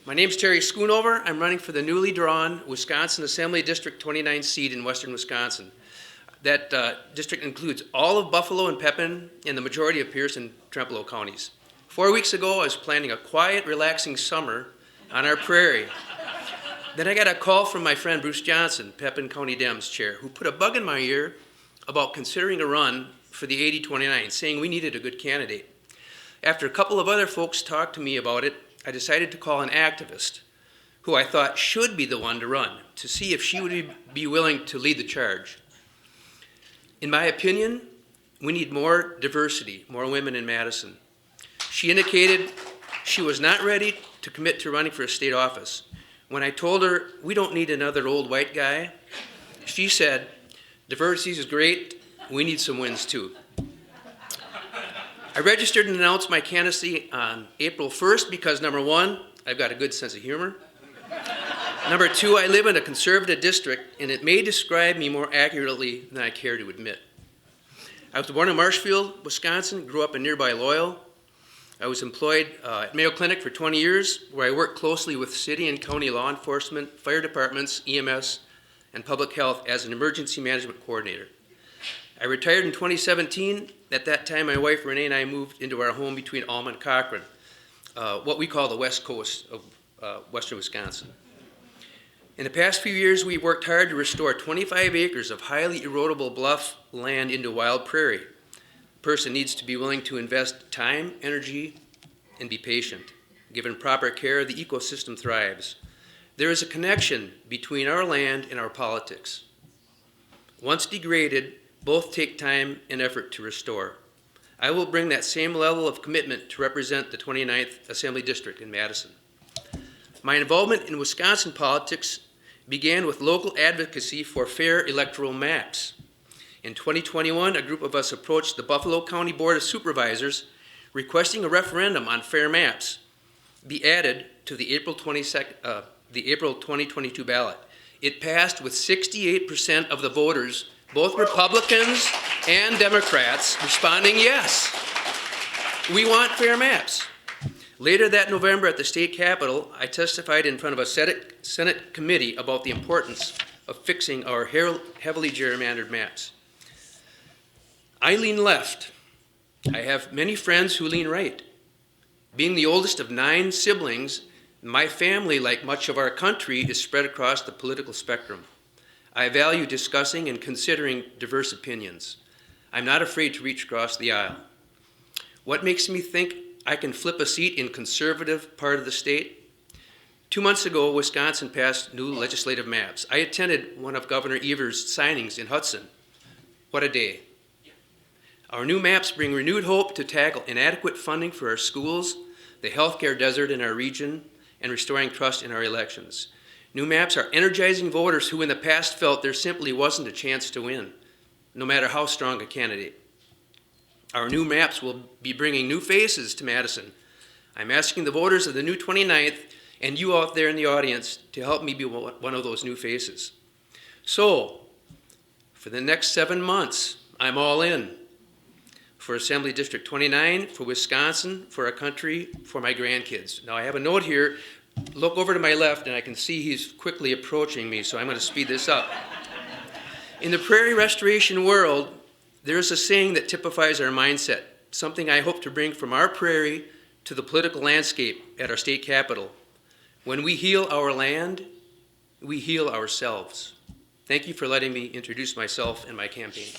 My name's Terry Shoonover. I'm running for the newly drawn Wisconsin Assembly District 29 seat in western Wisconsin. That district includes all of Buffalo and Pepin and the majority of Pierce and Trempealeau counties. 4 weeks ago, I was planning a quiet, relaxing summer on our prairie. Then I got a call from my friend Bruce Johnson, Pepin County Dems chair, who put a bug in my ear about considering a run for the 80-29, saying we needed a good candidate. After a couple of other folks talked to me about it, I decided to call an activist who I thought should be the one to run to see if she would be willing to lead the charge. In my opinion, we need more diversity, more women in Madison. She indicated she was not ready to commit to running for a state office. When I told her we don't need another old white guy, she said, diversity is great, we need some wins too. I registered and announced my candidacy on April 1st because, number one, I've got a good sense of humor. Number two, I live in a conservative district, and it may describe me more accurately than I care to admit. I was born in Marshfield, Wisconsin, grew up in nearby Loyal. I was employed at Mayo Clinic for 20 years, where I worked closely with city and county law enforcement, fire departments, EMS, and public health as an emergency management coordinator. I retired in 2017. At that time, my wife Renee and I moved into our home between Alma and Cochrane, what we call the west coast of western Wisconsin. In the past few years, we've worked hard to restore 25 acres of highly erodible bluff land into wild prairie. A person needs to be willing to invest time, energy, and be patient. Given proper care, the ecosystem thrives. There is a connection between our land and our politics. Once degraded, both take time and effort to restore. I will bring that same level of commitment to represent the 29th Assembly District in Madison. My involvement in Wisconsin politics began with local advocacy for fair electoral maps. In 2021, a group of us approached the Buffalo County Board of Supervisors requesting a referendum on fair maps be added to the April 2022 ballot. It passed with 68% of the voters, both Republicans and Democrats, responding yes. We want fair maps. Later that November at the state capitol, I testified in front of a Senate committee about the importance of fixing our heavily gerrymandered maps. I lean left. I have many friends who lean right. Being the oldest of 9 siblings, my family, like much of our country, is spread across the political spectrum. I value discussing and considering diverse opinions. I'm not afraid to reach across the aisle. What makes me think I can flip a seat in conservative part of the state? 2 months ago, Wisconsin passed new legislative maps. I attended one of Governor Evers' signings in Hudson. What a day. Our new maps bring renewed hope to tackle inadequate funding for our schools, the healthcare desert in our region, and restoring trust in our elections. New maps are energizing voters who in the past felt there simply wasn't a chance to win, no matter how strong a candidate. Our new maps will be bringing new faces to Madison. I'm asking the voters of the new 29th and you out there in the audience to help me be one of those new faces. So, for the next 7 months, I'm all in. For Assembly District 29, for Wisconsin, for our country, for my grandkids. Now I have a note here. Look over to my left and I can see he's quickly approaching me, so I'm going to speed this up. In the prairie restoration world, there's a saying that typifies our mindset, something I hope to bring from our prairie to the political landscape at our state capitol. When we heal our land, we heal ourselves. Thank you for letting me introduce myself and my campaign.